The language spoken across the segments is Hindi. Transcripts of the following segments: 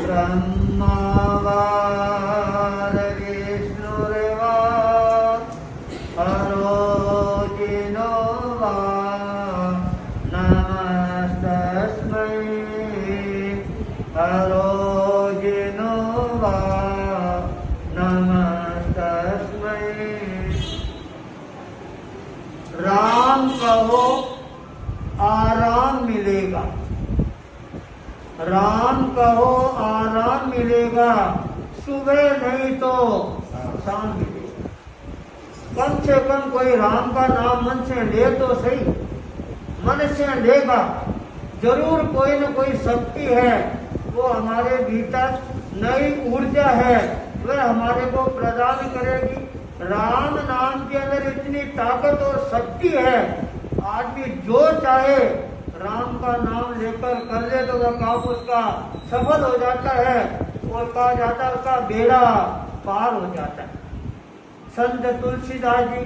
ब्रह्मा विष्णुर्वा हरो जिनो वा नमस्तस्मै हरो जिनो वा नमस्तस्मै। राम कहो आराम मिलेगा, राम कहो आराम मिलेगा, सुबह नहीं तो शाम मिलेगा। कम से कम कोई राम का नाम मन से ले तो सही, मन से लेगा जरूर कोई न कोई शक्ति है, वो हमारे भीतर नई ऊर्जा है, वह हमारे को प्रदान करेगी। राम नाम के अंदर इतनी ताकत और शक्ति है, आदमी जो चाहे राम का नाम लेकर कर ले तो वह काम उसका सफल हो जाता है और कहा जाता है उसका बेड़ा पार हो जाता है। संत तुलसीदास जी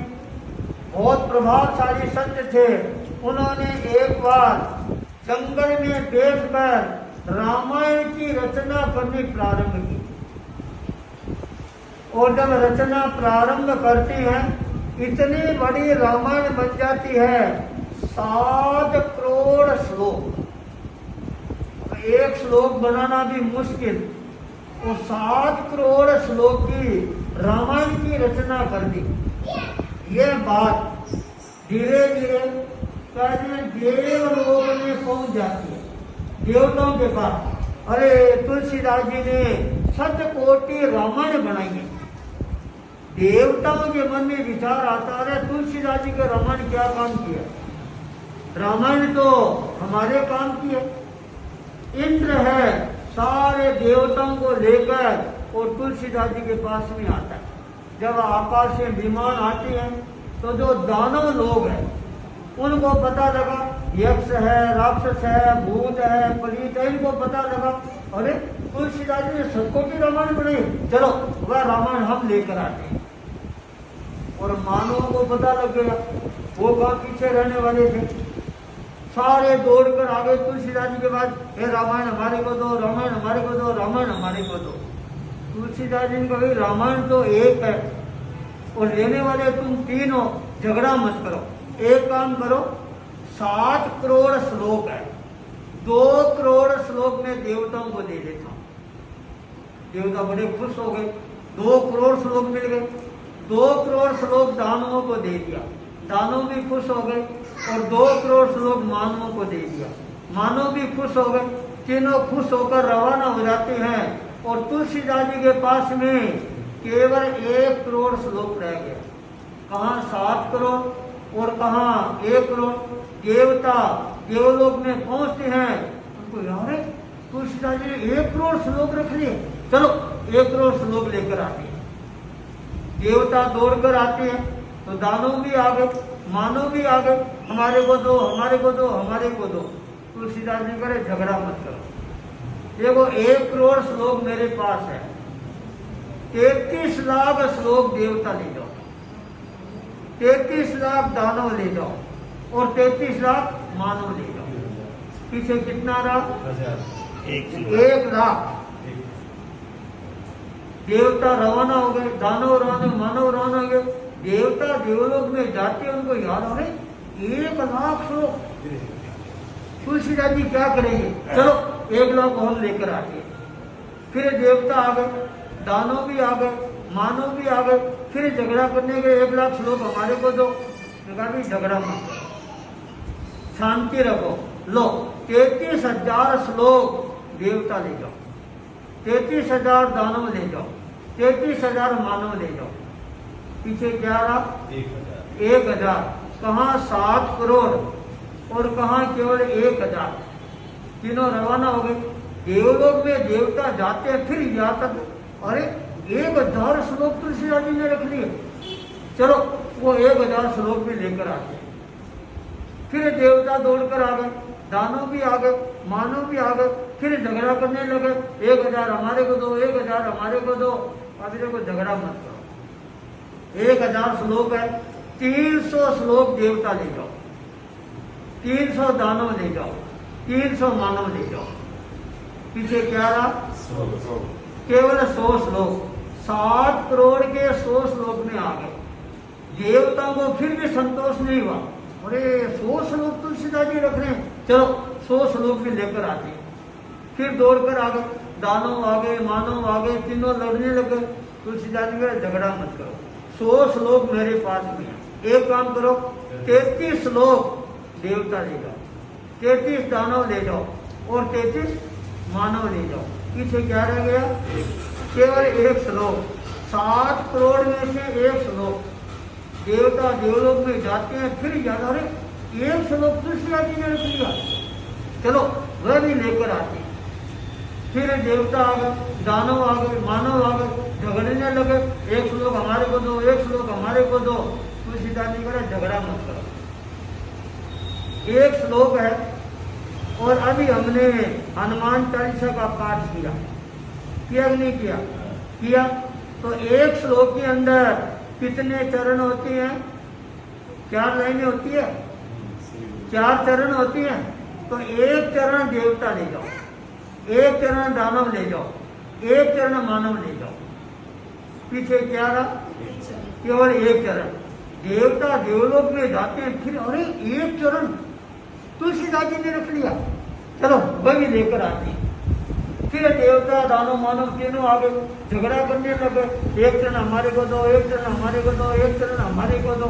बहुत प्रभावशाली संत थे। उन्होंने एक बार जंगल में बैठकर रामायण की रचना करनी प्रारंभ की, और जब रचना प्रारंभ करती हैं इतनी बड़ी रामायण बन जाती है, 7 करोड़ श्लोक। एक श्लोक बनाना भी मुश्किल, और 7 करोड़ श्लोक की रामायण की रचना कर दी। यह बात धीरे धीरे देवलोक में पहुंच जाती है, देवताओं के पास। अरे तुलसीदास जी ने 7 कोटि रामायण बनाई है। देवताओं के मन में विचार आता है तुलसीदास जी के रामायण क्या काम किया, रामायण तो हमारे काम की है। इंद्र है सारे देवताओं को लेकर और तुलसीदास जी के पास में आता है। जब आकाश से विमान आती है तो जो दानव लोग हैं उनको पता लगा यक्ष है, राक्षस है, भूत है, परीत है, इनको पता लगा अरे तुलसीदास जी ने 7 कोटि रामायण बनाई, चलो वह रामायण हम लेकर आते हैं। और मानवों को पता लग गया, वो कहाँ पीछे रहने वाले थे, सारे दौड़कर आ गए तुलसीदास जी के बाद, हे रामायण हमारे को दो, रामायण हमारे को दो, रामायण हमारे को दो। तुलसीदास जी ने कहा रामायण तो एक है और लेने वाले तुम 3 हो, झगड़ा मत करो, एक काम करो 7 करोड़ श्लोक है, 2 करोड़ श्लोक में देवताओं को दे देता हूं। देवता बड़े खुश हो गए, 2 करोड़ श्लोक मिल गए। 2 करोड़ श्लोक दानवों को दे दिया, दानव भी खुश हो गए, और 2 करोड़ श्लोक मानवों को दे दिया, मानव भी खुश हो गए। तीनों खुश होकर रवाना हो जाते हैं और तुलसीदास जी के पास में केवल 1 करोड़ श्लोक रह गया। कहाँ 7 करोड़ और कहाँ 1 करोड़। देवता देवलोक में पहुंचते हैं, उनको यार तुलसीदास जी ने 1 करोड़ श्लोक रख लिए, चलो 1 करोड़ श्लोक लेकर आते हैं। देवता दौड़कर आते हैं तो दानव भी आ गए, मानव भी आ गए, हमारे को दो, हमारे को दो, हमारे को दो। तुलसीदास जी करे झगड़ा मत करो, देखो 1 करोड़ श्लोक मेरे पास है, 33 लाख श्लोक देवता ले जाओ, 33 लाख दानव ले जाओ और 33 लाख मानव ले जाओ। पीछे कितना रहा? 1 लाख। देवता रवाना हो गए, दानव रवाना, मानव रवाना हो गए। देवता देवलोक में जाते उनको याद हो गए 1 लाख श्लोक, तुलसीदास जी क्या करेंगे, चलो 1 लाख हम लेकर आते हैं। फिर देवता आ गए, दानव भी आ गए, मानव भी आ गए, फिर झगड़ा करने के 1 लाख श्लोक हमारे को दो। भी झगड़ा मत करो, शांति रखो, लो 33,000 श्लोक देवता ले जाओ, 33,000 दानव ले जाओ, 33,000 मानव ले जाओ। पीछे क्या रहा? 1,000। कहाँ 7 करोड़ और कहाँ केवल 1,000। तीनों रवाना हो गए। देवलोक में देवता जाते हैं, फिर यहाँ तक अरे 1,000 श्लोक तुलसीदास जी ने रख लिए, चलो वो 1,000 श्लोक भी लेकर आते हैं। फिर देवता दौड़कर आ गए, दानव भी आ गए, मानव भी आ गए, फिर झगड़ा करने लगे, 1,000 हमारे को दो, 1,000 हमारे को दो। अभी देखो झगड़ा मत करो, 1,000 श्लोक है, 300 श्लोक देवता ले जाओ, 300 दानव ले जाओ, 300 मानव ले जाओ। पीछे क्या रहा? केवल 100 श्लोक, 7 करोड़ के 100 श्लोक में आ गए। देवताओं को फिर भी संतोष नहीं हुआ। अरे 100 श्लोक तुलसीदास जी रख रहे हैं, चलो 100 श्लोक भी लेकर आते हैं। फिर दौड़कर आ गए, दानव आ गए, मानव आ गए, तीनों लड़ने लगे। तुलसीदास जी का झगड़ा मत करो, 100 श्लोक मेरे पास में है। एक काम करो, 33 श्लोक देवता ले जाओ, 33 दानव ले जाओ और 33 मानव ले जाओ। पीछे क्या रह गया? केवल 1 श्लोक। 7 करोड़ में से 1 श्लोक। देवता देवलोक में जाते हैं, फिर याद आ रहे 1 श्लोक तुलसीदास जी ने रख लिया, चलो वह भी लेकर आते हैं। फिर देवता आ गए, दानव आ गए, मानव आ गए, झगड़ने लगे। 1 श्लोक हमारे को दो, 1 श्लोक हमारे को दो। तुलसीदास जी कहा झगड़ा मत करो, 1 श्लोक है। और अभी हमने हनुमान चालीसा का पाठ किया कि नहीं किया? किया। तो 1 श्लोक के अंदर कितने चरण होते हैं? 4 लाइनें होती है, 4 चरण होती हैं। तो 1 चरण देवता ले जाओ, 1 चरण दानव ले जाओ, 1 चरण मानव ले जाओ। पीछे क्या रहा? केवल 1 चरण। देवता देवलोक में जाते हैं, फिर अरे 1 चरण तुलसीदास जी ने रख लिया, चलो वह भी लेकर आते हैं। फिर देवता दानव मानव तीनों आ गए, झगड़ा करने लगे। 1 चरण हमारे को दो, 1 चरण हमारे को दो, 1 चरण हमारे को दो।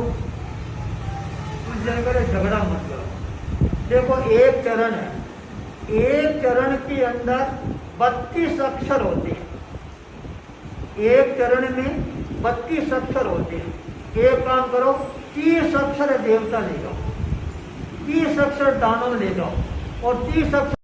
कुछ जन करे झगड़ा मत करो। देखो 1 चरण है, 1 चरण के अंदर 32 अक्षर होते हैं। 1 चरण में 32 अक्षर होते हैं। एक काम करो, 30 अक्षर देवता ले जाओ, 30 अक्षर दानव ले जाओ और 30 अक्षर